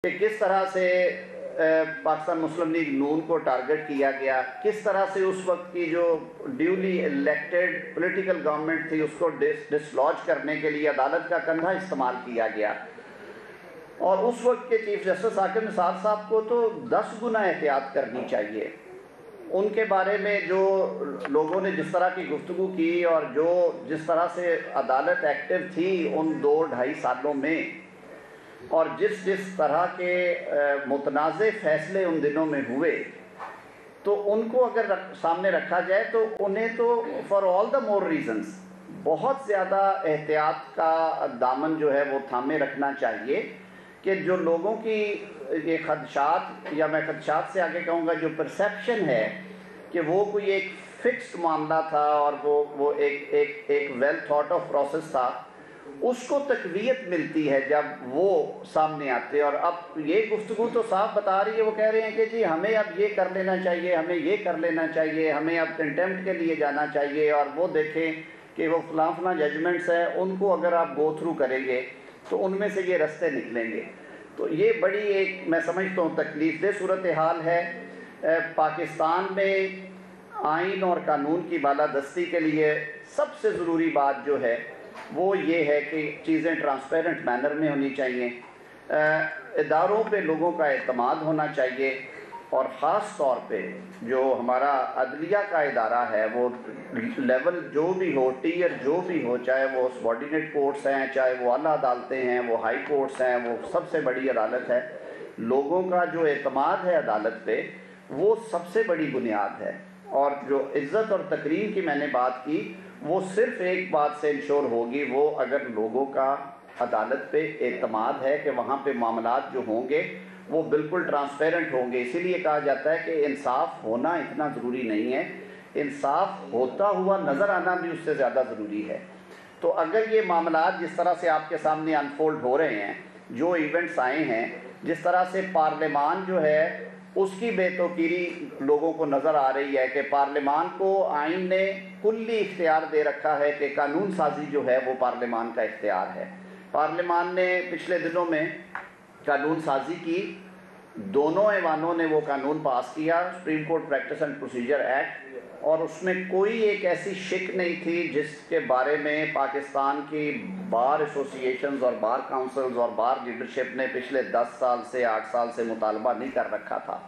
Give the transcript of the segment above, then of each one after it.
کہ کس طرح سے پاکستان مسلم لیگ نون کو ٹارگٹ کیا گیا، کس طرح سے اس وقت کی جو ڈیولی الیکٹڈ پولیٹیکل گورنمنٹ تھی اس کو ڈسلوج کرنے کے لیے عدالت کا کندھا استعمال کیا گیا. اور اس وقت کے چیف جسٹس عاقب نثار صاحب کو تو 10 گنا احتیاط کرنی چاہیے. ان کے بارے میں جو لوگوں نے جس طرح کی گفتگو کی اور جس طرح سے عدالت ایکٹیو تھی ان 2-2.5 سالوں میں، اور جس طرح کے متنازع فیصلے ان دنوں میں ہوئے، تو ان کو اگر سامنے رکھا جائے تو انہیں تو for all the more reasons بہت زیادہ احتیاط کا دامن جو ہے وہ تھامے رکھنا چاہیے کہ جو لوگوں کی یہ خدشات، یا میں خدشات سے آگے کہوں گا جو پرسیپشن ہے کہ وہ کوئی ایک فکسڈ معاملہ تھا اور وہ ایک ویل تھاٹ آف پروسیس تھا، اس کو تقویت ملتی ہے جب وہ سامنے آتے. اور اب یہ گفتگو تو صاف بتا رہی ہے، وہ کہہ رہے ہیں کہ جی ہمیں اب یہ کر لینا چاہیے، ہمیں یہ کر لینا چاہیے، ہمیں اب کنٹیمپٹ کے لیے جانا چاہیے، اور وہ دیکھیں کہ وہ فلاں ججمنٹس ہیں ان کو اگر آپ گو تھرو کریں گے تو ان میں سے یہ رستے نکلیں گے. تو یہ بڑی ایک میں سمجھتا ہوں تکلیف دہ صورتحال ہے. پاکستان میں آئین اور قانون کی بالادستی کے لیے سب سے ضروری بات جو ہے وہ یہ ہے کہ چیزیں ٹرانسپیرنٹ مینر میں ہونی چاہیے، اداروں پہ لوگوں کا اعتماد ہونا چاہیے، اور خاص طور پہ جو ہمارا عدلیہ کا ادارہ ہے وہ لیول جو بھی ہو، ٹیئر جو بھی ہو، چاہے وہ سبارڈینیٹ کورٹس ہیں، چاہے وہ اعلیٰ عدالتیں ہیں، وہ ہائی کورٹس ہیں، وہ سب سے بڑی عدالت ہے، لوگوں کا جو اعتماد ہے عدالت پہ وہ سب سے بڑی بنیاد ہے. اور جو عزت اور تکریم کی میں نے بات کی وہ صرف ایک بات سے انشور ہوگی، وہ اگر لوگوں کا عدالت پہ اعتماد ہے کہ وہاں پہ معاملات جو ہوں گے وہ بالکل ٹرانسپیرنٹ ہوں گے. اسی لیے کہا جاتا ہے کہ انصاف ہونا اتنا ضروری نہیں ہے، انصاف ہوتا ہوا نظر آنا بھی اس سے زیادہ ضروری ہے. تو اگر یہ معاملات جس طرح سے آپ کے سامنے انفولڈ ہو رہے ہیں، جو ایونٹس آئے ہیں، جس طرح سے پارلیمان جو ہے اس کی بے توقیری لوگوں کو نظر آ رہی ہے کہ پارلیمان کو آئین نے کلی اختیار دے رکھا ہے کہ قانون سازی جو ہے وہ پارلیمان کا اختیار ہے. پارلیمان نے پچھلے دنوں میں قانون سازی کی، دونوں ایوانوں نے وہ قانون پاس کیا، supreme court practice and procedure act, اور اس میں کوئی ایک ایسی شک نہیں تھی جس کے بارے میں پاکستان کی بار ایسوسییشنز اور بار کاؤنسلز اور بار لیڈرشپ نے پچھلے 10 سال سے 8 سال سے مطالبہ نہیں کر رکھا تھا.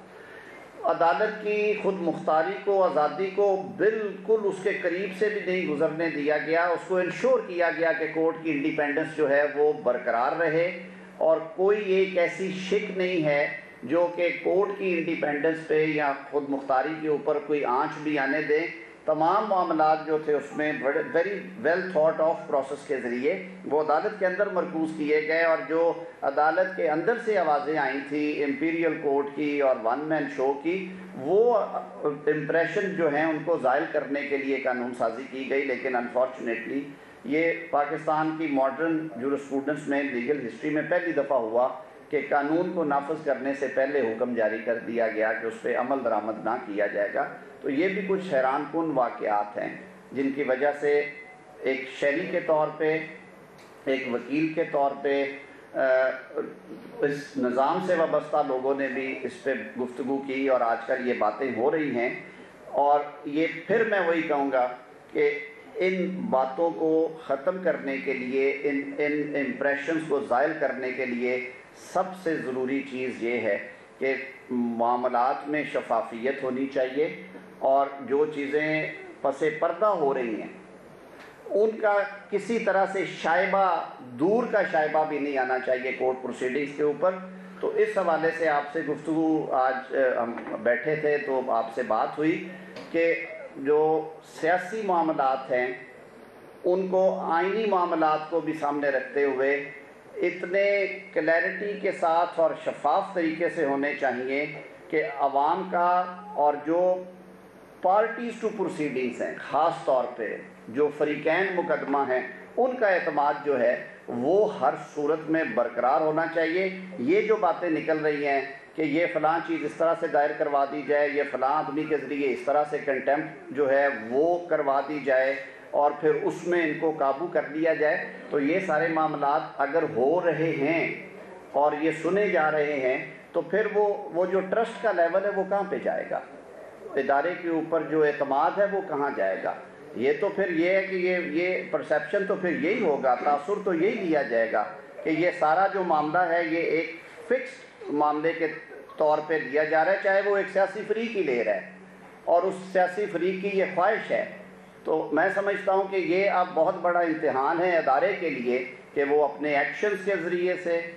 عدالت کی خود مختاری کو، آزادی کو بالکل اس کے قریب سے بھی نہیں گزرنے دیا گیا. اس کو انشور کیا گیا کہ کورٹ کی انڈیپینڈنس جو ہے وہ برقرار رہے، اور کوئی ایک ایسی شک نہیں ہے جو کہ کورٹ کی انڈیپینڈنس پہ یا خود مختاری کے اوپر کوئی آنچ بھی آنے دے. تمام معاملات جو تھے اس میں very well thought of process کے ذریعے وہ عدالت کے اندر مرکوز کیے گئے، اور جو عدالت کے اندر سے آوازیں آئی تھیں امپیریل کورٹ کی اور ون مین شو کی، وہ امپریشن جو ہیں ان کو زائل کرنے کے لیے قانون سازی کی گئی. لیکن انفارچونیٹلی یہ پاکستان کی ماڈرن جورسپروڈنس میں، لیگل ہسٹری میں پہلی دفعہ ہوا کہ قانون کو نافذ کرنے سے پہلے حکم جاری کر دیا گیا کہ اس پہ عمل درآمد نہ کیا جائے گا. تو یہ بھی کچھ حیران کن واقعات ہیں جن کی وجہ سے ایک شہری کے طور پہ، ایک وکیل کے طور پہ، اس نظام سے وابستہ لوگوں نے بھی اس پہ گفتگو کی، اور آج کل یہ باتیں ہو رہی ہیں. اور یہ پھر میں وہی کہوں گا کہ ان باتوں کو ختم کرنے کے لیے، ان امپریشنز کو زائل کرنے کے لیے سب سے ضروری چیز یہ ہے کہ معاملات میں شفافیت ہونی چاہیے، اور جو چیزیں پس پردہ ہو رہی ہیں ان کا کسی طرح سے شائبہ، دور کا شائبہ بھی نہیں آنا چاہیے کورٹ پروسیڈنگز کے اوپر. تو اس حوالے سے آپ سے گفتگو، آج ہم بیٹھے تھے تو آپ سے بات ہوئی کہ جو سیاسی معاملات ہیں ان کو آئینی معاملات کو بھی سامنے رکھتے ہوئے اتنے کلیئرٹی کے ساتھ اور شفاف طریقے سے ہونے چاہیے کہ عوام کا اور جو پارٹیز ٹو پروسیڈنگز ہیں، خاص طور پہ جو فریقین مقدمہ ہیں، ان کا اعتماد جو ہے وہ ہر صورت میں برقرار ہونا چاہیے. یہ جو باتیں نکل رہی ہیں کہ یہ فلاں چیز اس طرح سے دائر کروا دی جائے، یہ فلاں آدمی کے ذریعے اس طرح سے کنٹیمپٹ جو ہے وہ کروا دی جائے اور پھر اس میں ان کو قابو کر لیا جائے، تو یہ سارے معاملات اگر ہو رہے ہیں اور یہ سنے جا رہے ہیں تو پھر وہ جو ٹرسٹ کا لیول ہے وہ کہاں پہ جائے گا؟ ادارے کے اوپر جو اعتماد ہے وہ کہاں جائے گا؟ یہ تو پھر یہ ہے کہ یہ پرسیپشن تو پھر یہی ہوگا، تاثر تو یہی لیا جائے گا کہ یہ سارا جو معاملہ ہے یہ ایک فکس معاملے کے طور پہ لیا جا رہا ہے، چاہے وہ ایک سیاسی فریق ہی لے رہا ہے اور اس سیاسی فریق کی یہ خواہش ہے۔ تو میں سمجھتا ہوں کہ یہ اب بہت بڑا امتحان ہے ادارے کے لیے کہ وہ اپنے ایکشنز کے ذریعے سے،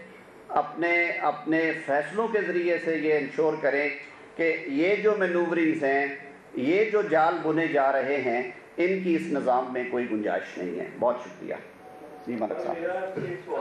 اپنے فیصلوں کے ذریعے سے یہ انشور کریں کہ یہ جو مینوورنگز ہیں، یہ جو جال بنے جا رہے ہیں، ان کی اس نظام میں کوئی گنجائش نہیں ہے۔ بہت شکریہ۔ جی ملک صاحب۔